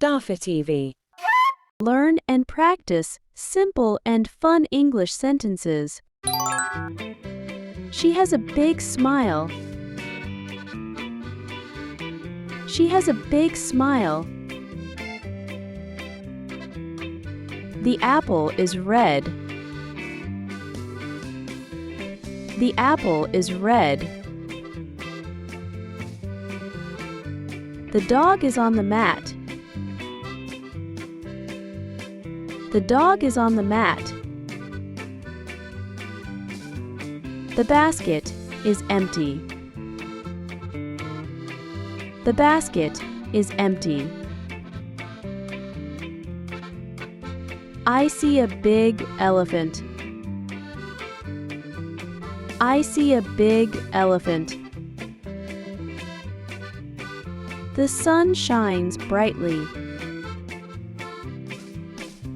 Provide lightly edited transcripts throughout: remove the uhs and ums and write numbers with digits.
Descriptive. Learn and practice simple and fun English sentences. She has a big smile. She has a big smile. The apple is red. The apple is red. The dog is on the mat. The dog is on the mat. The basket is empty. The basket is empty. I see a big elephant. I see a big elephant. The sun shines brightly.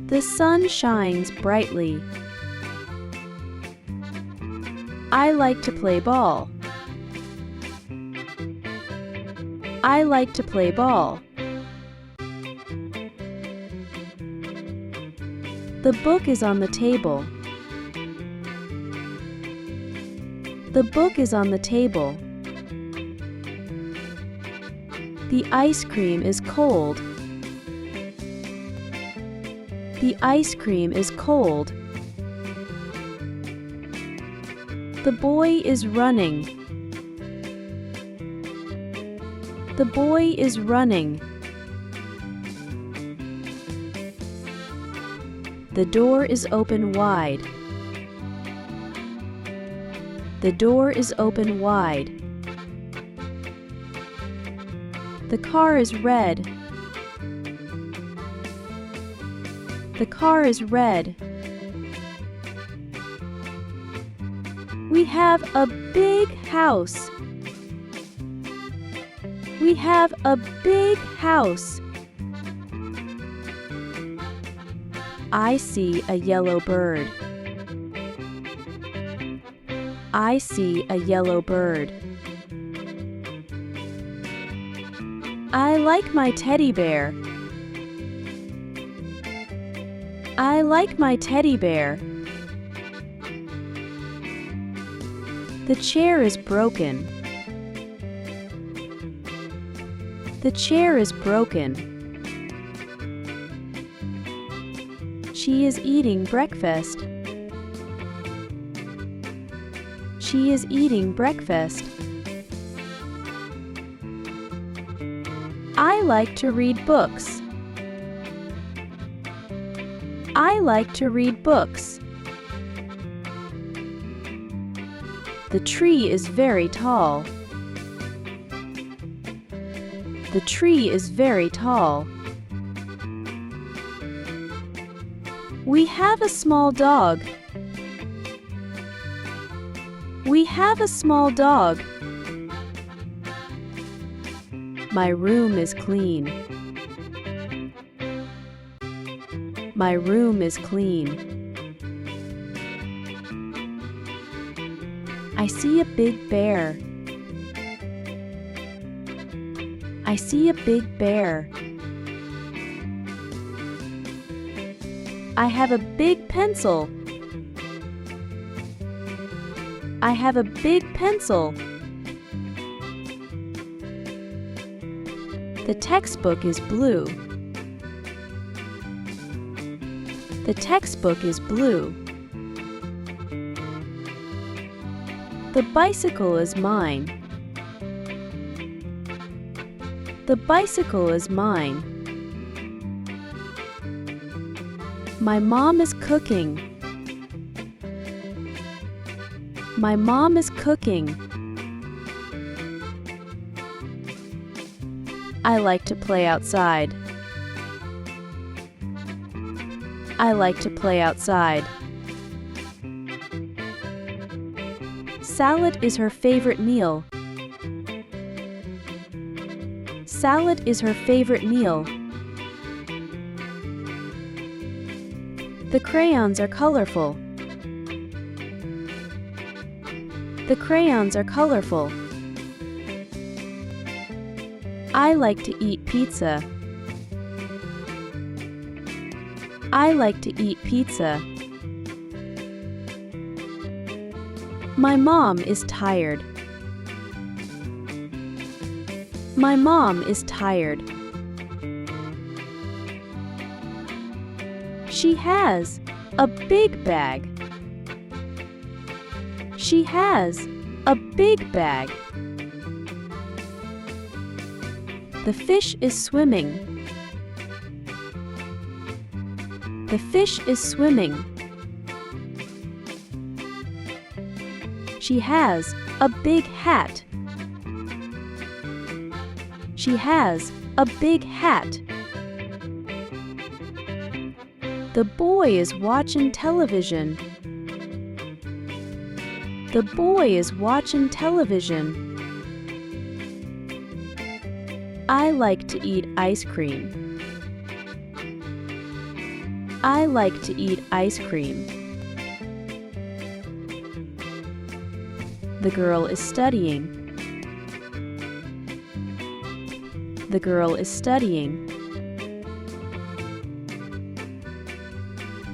The sun shines brightly. I like to play ball. I like to play ball. The book is on the table. The book is on the table. The ice cream is cold. The ice cream is cold. The boy is running. The boy is running. The door is open wide. The door is open wide. The car is red. The car is red. We have a big house. We have a big house. I see a yellow bird. I see a yellow bird. I like my teddy bear. I like my teddy bear. The chair is broken. The chair is broken. She is eating breakfast. She is eating breakfast. I like to read books. I like to read books. The tree is very tall. The tree is very tall. We have a small dog. We have a small dog. My room is clean. My room is clean. I see a big bear. I see a big bear. I have a big pencil. I have a big pencil. The textbook is blue. The textbook is blue. The bicycle is mine. The bicycle is mine. My mom is cooking. My mom is cooking. I like to play outside. I like to play outside. Salad is her favorite meal. Salad is her favorite meal. The crayons are colorful. The crayons are colorful. I like to eat pizza. I like to eat pizza. My mom is tired. My mom is tired. She has a big bag. She has a big bag. The fish is swimming. The fish is swimming. She has a big hat. She has a big hat. The boy is watching television. The boy is watching television. I like to eat ice cream. I like to eat ice cream. The girl is studying. The girl is studying.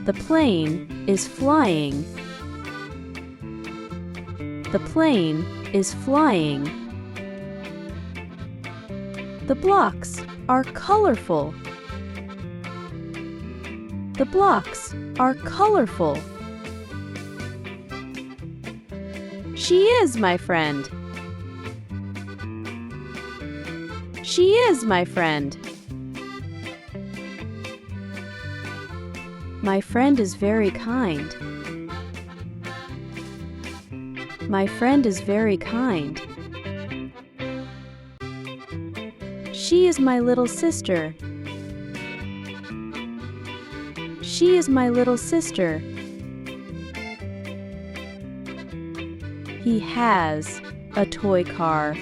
The plane is flying. The plane is flying. The blocks are colorful. The blocks are colorful. She is my friend. She is my friend. My friend is very kind. My friend is very kind. She is my little sister. She is my little sister. He has a toy car.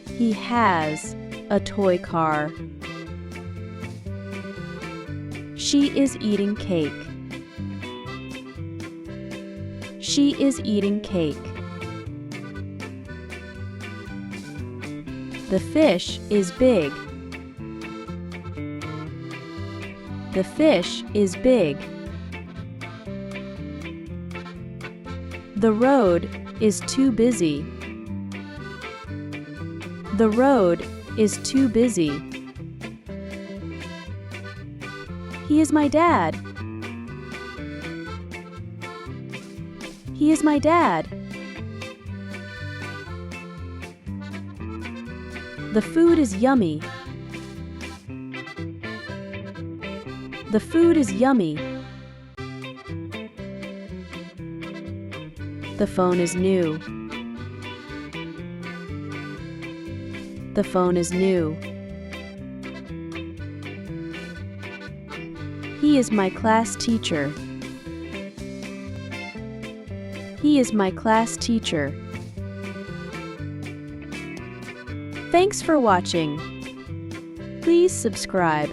He has a toy car. She is eating cake. She is eating cake. The fish is big. The fish is big. The road is too busy. The road is too busy. He is my dad. He is my dad. The food is yummy. The food is yummy. The phone is new. The phone is new. He is my class teacher. He is my class teacher. Thanks for watching. Please subscribe.